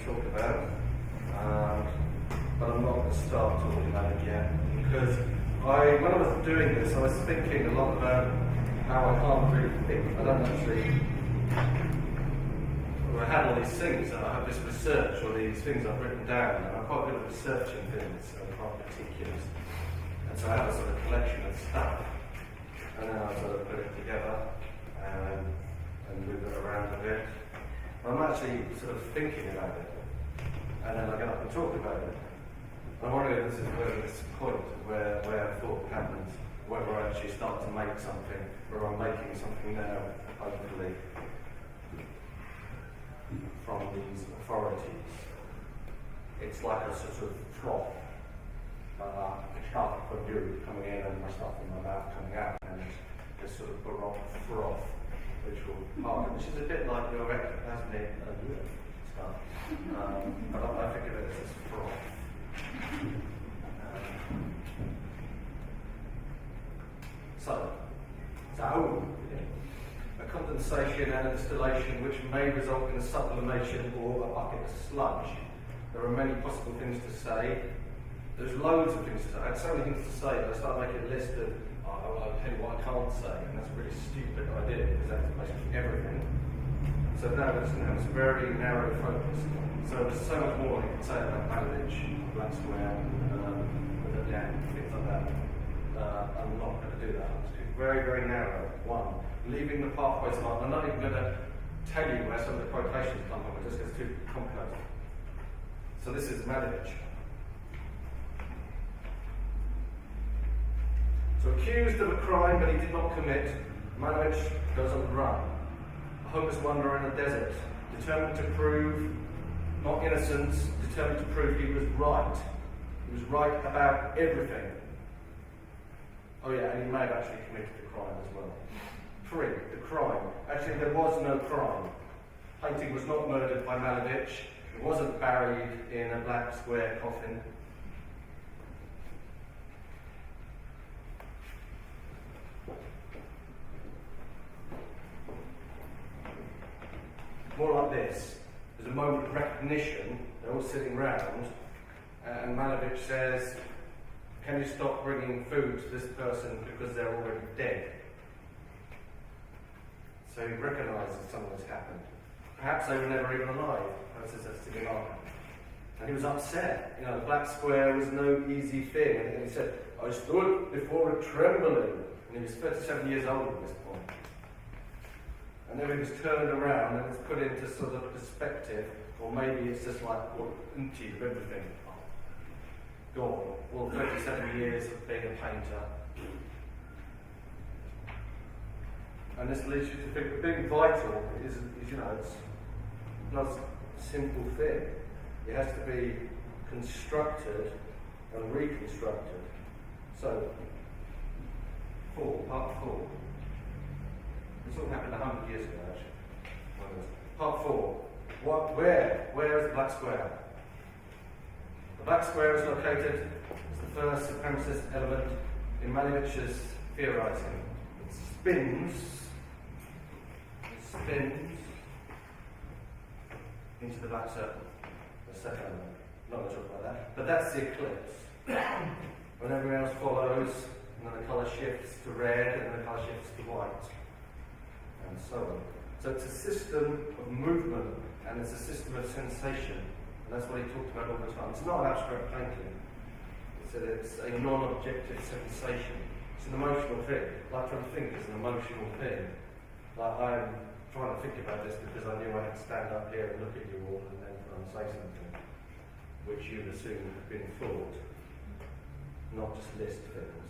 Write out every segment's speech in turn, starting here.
to talk about, but I'm not going to start talking about it yet, because when I was doing this, I was thinking a lot about how I can't really think. I don't actually. I had all these things, and I have this research, or these things I've written down, and I'm quite good at researching things, and quite meticulous. And so I have a sort of collection of stuff, and then I sort of put it together and move it around a bit. I'm actually sort of thinking about it, and then I get up and talk about it. I'm wondering if this is where this point where thought happens, whether I actually start to make something, or I'm making something now, hopefully, from these authorities. It's like a sort of froth. Stuff from you coming in and my stuff in my mouth coming out, and it's this sort of baroque froth which will harden, which is a bit like your ectoplasmic stuff. But I think of it as this froth. So, a condensation and a distillation which may result in a sublimation or a bucket of sludge. There are many possible things to say. There's loads of things to say. I had so many things to say that I started making a list of, I'll tell you what I can't say, and that's a really stupid idea because that's basically everything. So now it's going to have this very narrow focus. So there's so much more I can say about Malevich, Black Square, with a dam, things like that. I'm not going to do that. I'm just going to be very, very narrow. One, leaving the pathways marked. I'm not even going to tell you where some of the quotations come from, it just gets too complicated. So this is Malevich. So accused of a crime but he did not commit, Malevich goes on the run. A hopeless wanderer in the desert, determined to prove, not innocence, determined to prove he was right. He was right about everything. Oh yeah, and he may have actually committed the crime as well. 3. The crime. Actually, there was no crime. Painting was not murdered by Malevich. It wasn't buried in a black square coffin. More like this. There's a moment of recognition. They're all sitting round, and Malevich says, "Can you stop bringing food to this person because they're already dead?" So he recognises something has happened. Perhaps they were never even alive. And he was upset. You know, the black square was no easy thing. And he said, "I stood before it trembling." And he was 37 years old at this point. And then he was turned around and it's put into sort of perspective, or maybe it's just like, well, empty of everything. Gone. Well, 37 years of being a painter. And this leads you to think that being vital is you know, it's not a simple thing. It has to be constructed and reconstructed. So, part 4. This all happened 100 years ago, actually. Part 4. Where is the black square? The black square is located as the first supremacist element in Malevich's theorizing. It spins into the black circle, the second element. Not going to talk about that. But that's the eclipse. When everything else follows, and then the colour shifts to red, and then the colour shifts to white, and so on. So it's a system of movement, and it's a system of sensation. And that's what he talked about all the time. It's not an abstract painting. It's a non-objective sensation. It's an emotional thing. Like trying to think is an emotional thing. Like I'm trying to think about this because I knew I had to stand up here and look at you all and then try and say something which you'd assume had been thought, not just list things.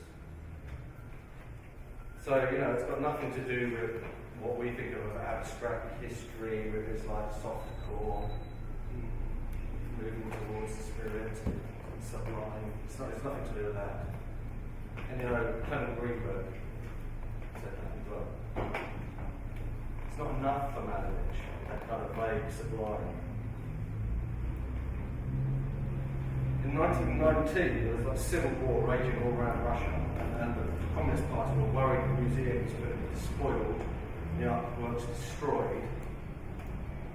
So, you know, it's got nothing to do with what we think of as abstract history with its like soft core, moving towards the spirit, sublime. It's nothing to do with that. And you know, Clement Greenberg said that as well. It's not enough for Malevich, that kind of vague sublime. In 1919, there was like civil war raging all around Russia, and the Communist Party were worried the museums were going to be despoiled, the artworks destroyed.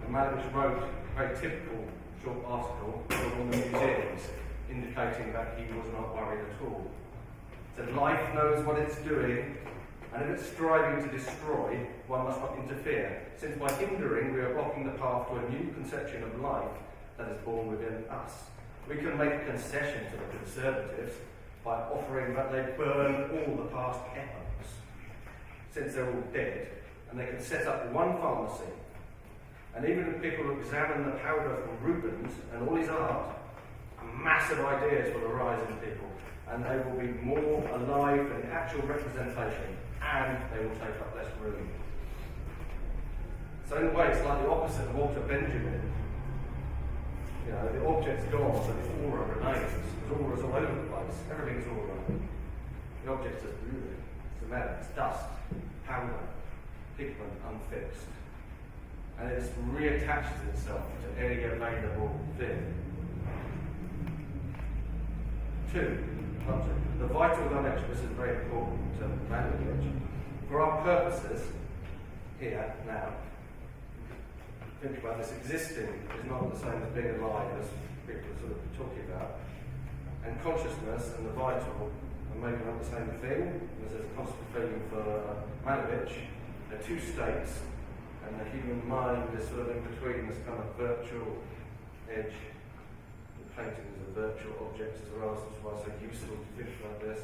And Malevich wrote a very typical short article on the museums, indicating that he was not worried at all. He said, life knows what it's doing, and if it's striving to destroy, one must not interfere, since by hindering we are blocking the path to a new conception of life that is born within us. We can make a concession to the conservatives by offering that they burn all the past epochs, since they're all dead, and they can set up one pharmacy. And even if people examine the powder from Rubens and all his art, massive ideas will arise in people, and they will be more alive than actual representation, and they will take up less room. So in a way, it's like the opposite of Walter Benjamin. You know, the object's gone, but the aura remains. The aura's all over the place. Everything's aura. The object's just moving. It's a matter. It's dust, powder, pigment unfixed. And it just reattaches itself to any available thing. 2. The vital dimension. This is very important to Malevich. For our purposes, here, now, think about this, existing is not the same as being alive, as people are sort of talking about. And consciousness and the vital are maybe not the same thing. There's a constant feeling for Malevich. They're two states, and the human mind is sort of in between this kind of virtual edge. The paintings are virtual objects as well, so that's why it's so useful to think like this.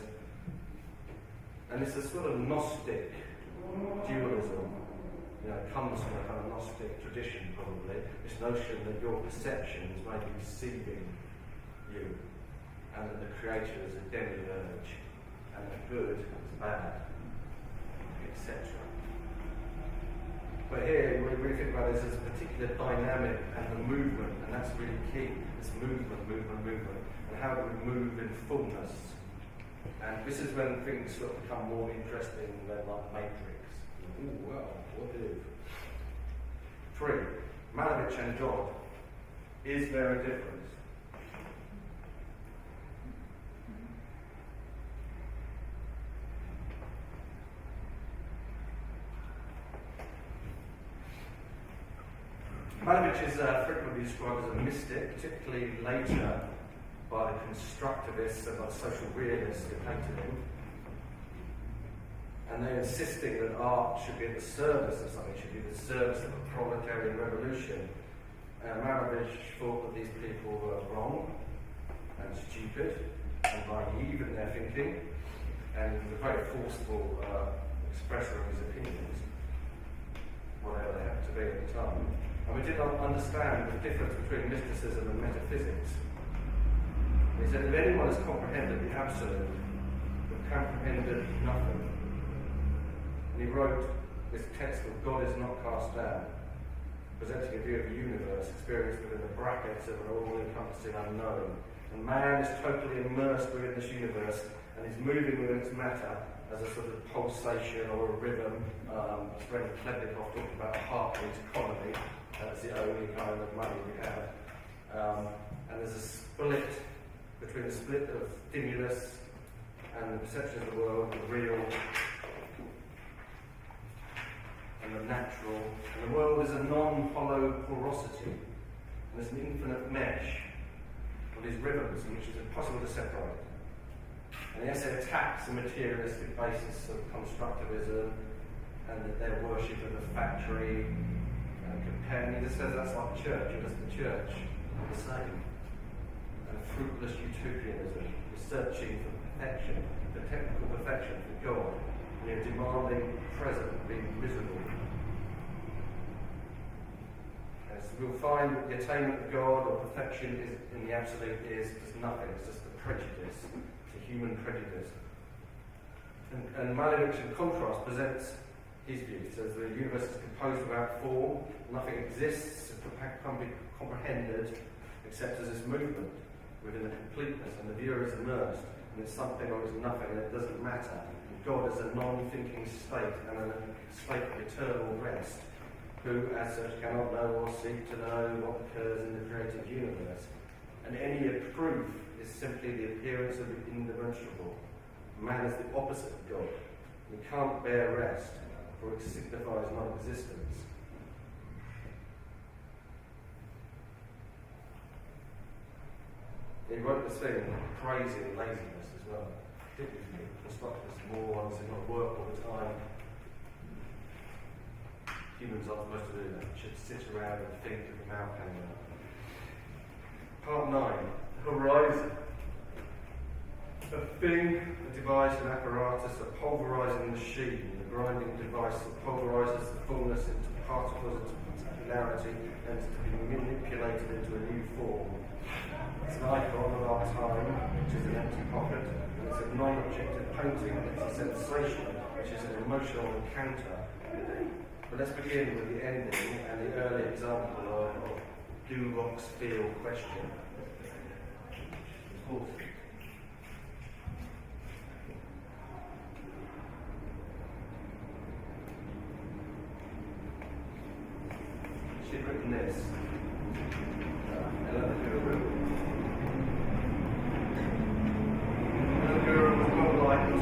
And it's a sort of Gnostic dualism. You know, it comes from a kind of Gnostic tradition, probably. This notion that your perceptions may be deceiving you, and that the creator is a demiurge, and the good is bad, etc. But here, we really think about this as a particular dynamic and the movement, and that's really key. This movement, and how do we move in fullness? And this is when things sort of become more interesting than like Matrix. Oh, well, what if? 3. Malevich and God. Is there a difference? Malevich is frequently described as a mystic, particularly later by the constructivists and by the social realists who painted him. And they're insisting that art should be at the service of something, should be at the service of a proletarian revolution. Malevich thought that these people were wrong and stupid and naive in their thinking, and he was a very forceful expresser of his opinions, whatever they happened to be at the time. And we did not understand the difference between mysticism and metaphysics. He said, if anyone has comprehended the absolute, but comprehended nothing. And he wrote this text of God is not cast down, presenting a view of the universe experienced within the brackets of an all-encompassing unknown. And man is totally immersed within this universe and is moving within its matter as a sort of pulsation or a rhythm. Sven Klednikov talked about a heartbeat economy. That's the only kind of money we have. And there's a split between the split of stimulus and the perception of the world, the real and the natural. And the world is a non-hollow porosity, and there's an infinite mesh of these rhythms in which it's impossible to separate. And the essay attacks the materialistic basis of constructivism and their worship of the factory and comparing. He just says that's like the church, and just the church are the same. And fruitless utopianism is searching for perfection, for technical perfection, for God, and you're demanding present, being miserable. As we'll find that the attainment of God or perfection is, in the absolute is just nothing, it's just a prejudice, it's a human prejudice. And Malevich, in contrast, presents his view. He says the universe is composed without form, nothing exists, it can't be comprehended except as this movement within the completeness, and the viewer is immersed, and it's something or it's nothing, and it doesn't matter. And God is a non-thinking state, and a state of eternal rest, who as such cannot know or seek to know what occurs in the created universe. And any proof is simply the appearance of the indemonstrable. Man is the opposite of God. He can't bear rest, for it signifies non-existence. He wrote this thing praising laziness as well. Particularly constructionists and more ones who want to work all the time. Humans aren't supposed to do that. You should sit around and think with your mouth hanging out. Part 9. Horizon. A thing, a device, an apparatus, a pulverising machine, a grinding device that pulverises the fullness into particles, into particularity, and is to be manipulated into a new form. It's an icon of our time, which is an empty pocket, and it's a non-objective painting, it's a sensation, which is an emotional encounter. But let's begin with the ending and the early example of do rocks feel question. Poulson. She'd written this. Ellen the Guru. Ellen the Guru was well liked.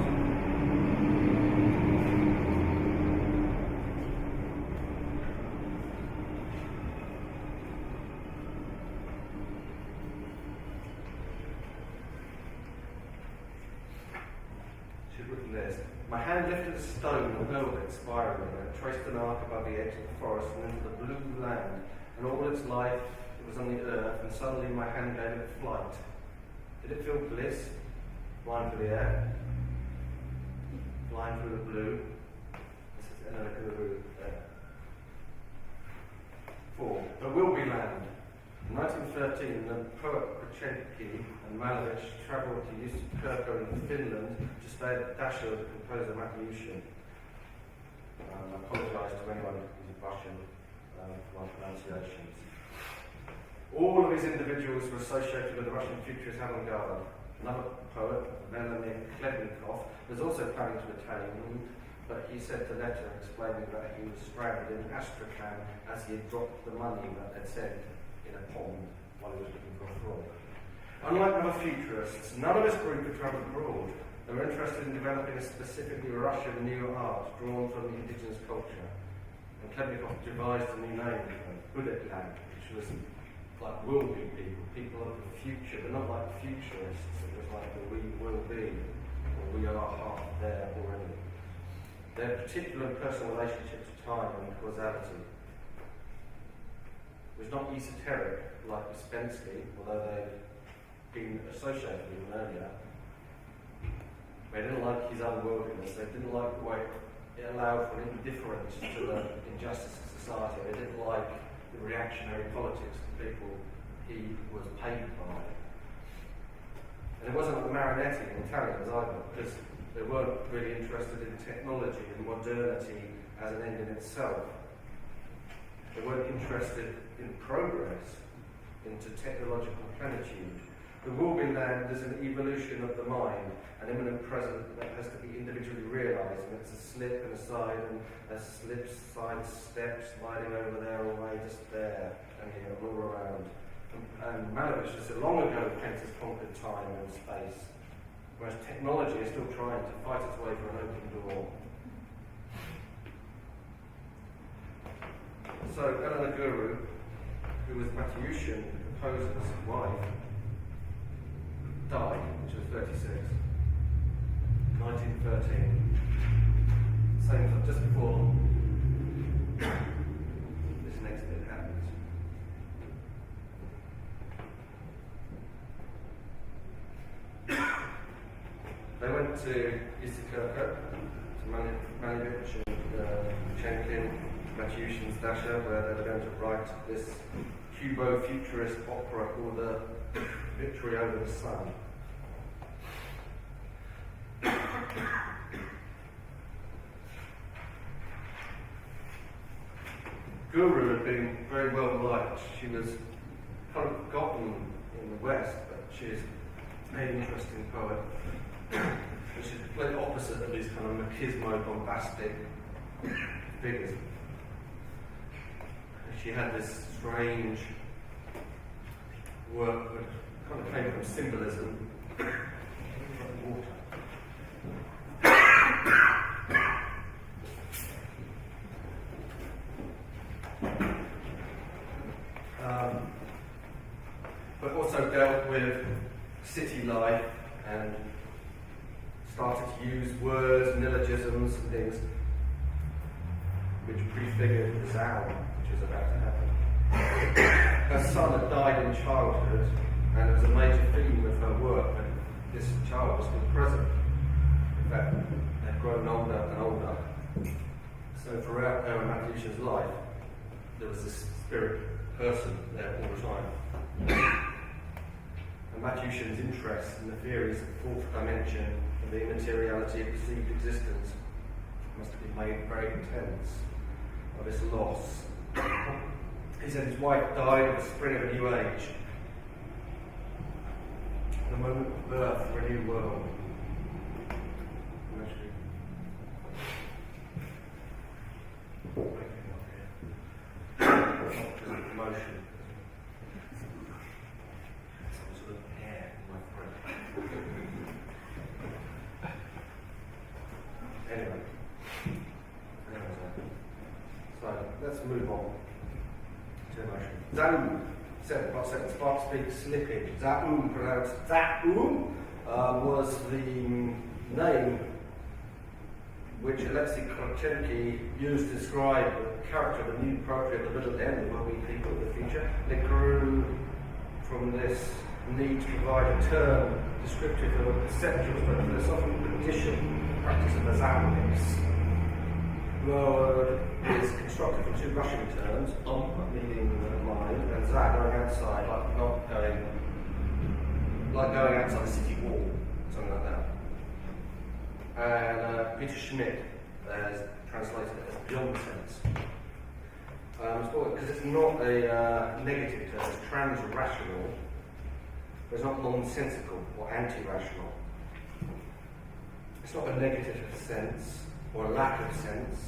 She'd written this. My hand lifted a stone and hurled it spiraling, and it traced an arc above the edge of the forest and into the blue land, and all its life it was on the earth, and suddenly my hand gave it flight. Did it feel bliss? Flying through the air? Flying through the blue? This is Ellen the Guru there. 4. There will be land. In 1913, the poet Constellations and Malevich travelled to Kirko in Finland to stay at Dasha with the composer Matyushin. I apologise to anyone who's Russian for my pronunciations. All of his individuals were associated with the Russian futurist avant-garde. Another poet, Vladimir Klebnikov, was also planning to attain him, but he sent a letter explaining that he was stranded in Astrakhan as he had dropped the money that they'd sent in a pond while he was looking for a frog. Unlike other futurists, none of his group had travelled abroad. They were interested in developing a specifically Russian new art drawn from the indigenous culture. And Klebnikov devised a new name for them, Budetland, which was like will be people of the future, but not like futurists. It was like the we will be, or we are half there already. Their particular and personal relationship to time and causality was not esoteric like Uspensky, although they'd been associated with him earlier. They didn't like his unworldliness, they didn't like the way it allowed for indifference to the injustice of society, they didn't like the reactionary politics of the people he was paid by. And it wasn't like Marinetti and Italians either, because they weren't really interested in technology and modernity as an end in itself. They weren't interested in progress, into technological plenitude. The Wilbin land is an evolution of the mind, an imminent present that has to be individually realised, and it's a slip and a side, and a slip, side, step, sliding over there, away, just there, and here, all around. And Malevich has long ago painted conquered time and space, whereas technology is still trying to fight its way for an open door. So Ellen the Guru, who was Matyushin, the composer's wife, died when she was 36, 1913. Same just before this next bit happens. They went to Kirko, to Malevich and Chenkin, Matyushin's Dasha, where they were going to write this Cubo-futurist opera called The Victory Over the Sun. Guru had been very well liked. She was kind of forgotten in the West, but she's an interesting poet. And she's the complete opposite of these kind of machismo, bombastic figures. She had this strange work that kind of came from symbolism. Water. But also dealt with city life and started to use words, neologisms and things which prefigured the Zaumy, which is about to happen. Her son had died in childhood, and it was a major theme of her work that this child was still present. In fact, had grown older and older. So throughout her and Matthewson's life, there was this spirit person there all the time. And Matthewson's interest in the theories of the fourth dimension and the immateriality of perceived existence must have been made very intense by this loss. He said his wife died in the spring of a new age, the moment of birth for a new world. Emotion. Some sort of air in my throat. Anyway. So let's move on to emotion. Zaumy, second spark speak slippage. Zaumy, pronounced Zaumy, was the name which Alexei Krotchenki used to describe the character of the new poetry at the middle end of we people of the future. It grew from this need to provide a term descriptive of a perceptual but philosophical condition, practice of the Zaumics. The word is constructed from two Russian terms, meaning mind, and za, going outside, like going outside the city wall, something like that. And Peter Schmidt has translated it as beyond sense. Because it's not a negative term, it's trans-rational, but it's not nonsensical or anti-rational. It's not a negative sense or a lack of sense.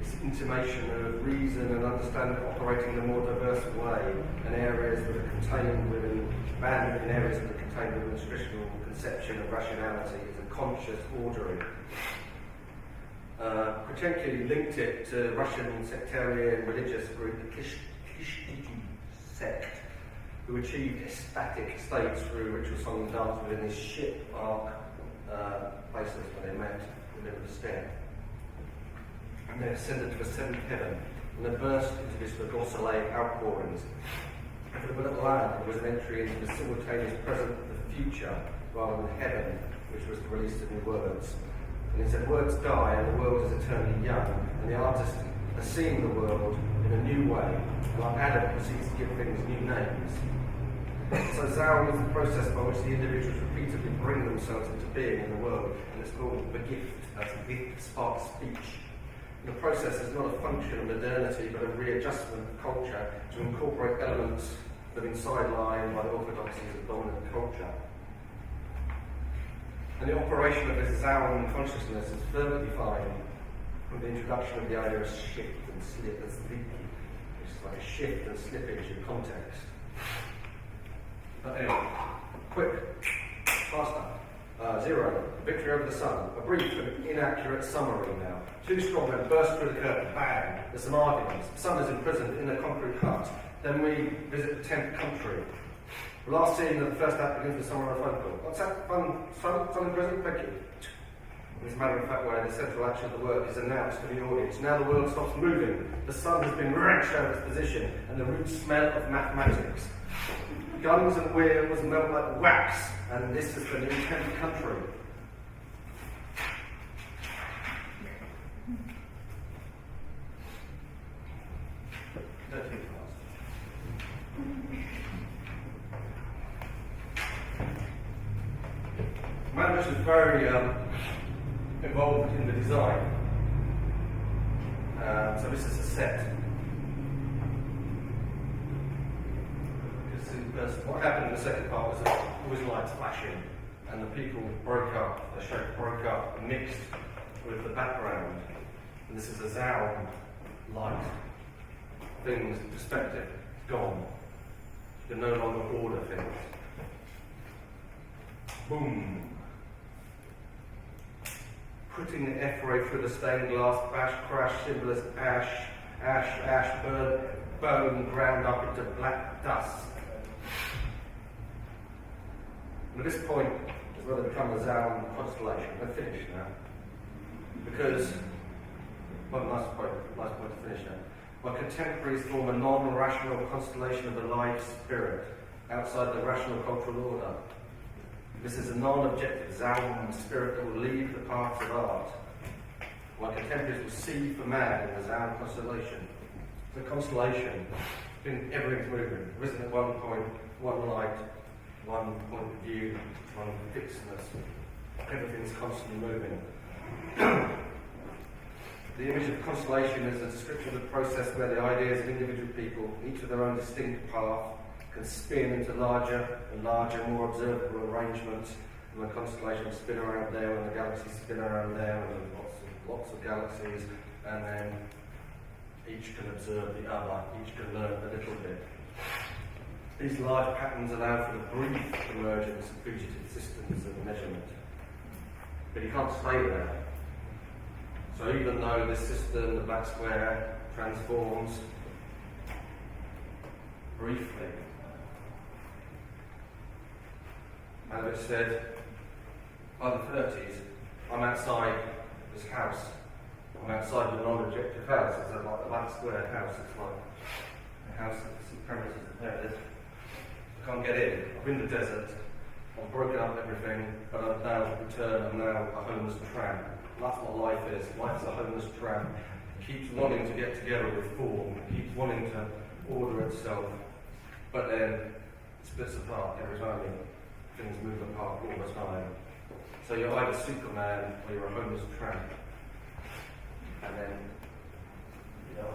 It's intimation of reason and understanding operating in a more diverse way in areas that are contained within, bounded in areas that are contained within the traditional conception of rationality as a conscious ordering. Krotchenki linked it to Russian sectarian religious group, the Kishtiki sect, who achieved ecstatic states through ritual song and dance within these ship ark places where they met in the middle of the stair. And they ascended to the seventh heaven, and they burst into this glossolae outpourings. And for the little land, it was an entry into the simultaneous present of the future, rather than heaven, which was the release of new words. And he said, words die, and the world is eternally young, and the artist has seen the world in a new way, and like Adam proceeds to give things new names. So Zaumy is the process by which the individuals repeatedly bring themselves into being in the world, and it's called the gift, that's a gift, spark speech. The process is not a function of modernity, but a readjustment of culture to incorporate elements that have been sidelined by the orthodoxies of dominant culture. And the operation of this Zaumy consciousness is further defined from the introduction of the idea of shift and slip as leaky, which is like a shift and slippage in context. But anyway, quick, faster. 0, victory over the sun. A brief and inaccurate summary now. Two strong men burst through the curtain, bang. There's some arguments. The sun is imprisoned in a concrete hut. Then we visit the 10th country. The last scene of the first act begins with someone on a phone call. What's that? Sun in prison? Thank you. In this matter of fact way, the central action of the work is announced to the audience. Now the world stops moving. The sun has been wrenched out of its position, and the root smell of mathematics. Guns and wheels melt like wax, and this is the new 10th country. Malevich is very involved in the design. So this is a set. What happened in the second part was that there was lights flashing, and the people broke up, the shape broke up, mixed with the background. And this is a Zaumy light. Things, perspective, gone. You can no longer order things. Boom. Putting the F-ray through the stained glass, bash, crash, symbol as ash, burn, bone ground up into black dust. And at this point is where they become the Zaumy Constellation. They're finished now. Because, well, nice point to finish now. My contemporaries form a non-rational constellation of a live spirit outside the rational cultural order. This is a non-objective Zaumy spirit that will leave the paths of art. My contemporaries will see for man in the Zaumy Constellation. The constellation, everything's moving. There isn't at one point, one light, one point of view, one fixedness. Everything's constantly moving. The image of constellation is a description of the process where the ideas of individual people, each with their own distinct path, can spin into larger and larger, more observable arrangements. And the constellations spin around there, and the galaxies spin around there, and there's lots of galaxies, and then each can observe the other, each can learn a little bit. These large patterns allow for the brief emergence of fugitive systems of measurement. But you can't stay there. So even though this system, the black square, transforms briefly, Malevich said, by the 30s, I'm outside this house. I'm outside the non-objective house. It's like a black square house. It's like a house that's some premises there. I can't get in. I'm in the desert. I've broken up everything, but I've now returned. I'm now a homeless tramp. That's what life is. Life is a homeless tramp. It keeps wanting to get together with form. It keeps wanting to order itself. But then it splits apart every time. Things move apart all the time. So you're either Superman or you're a homeless tramp. And then, you know,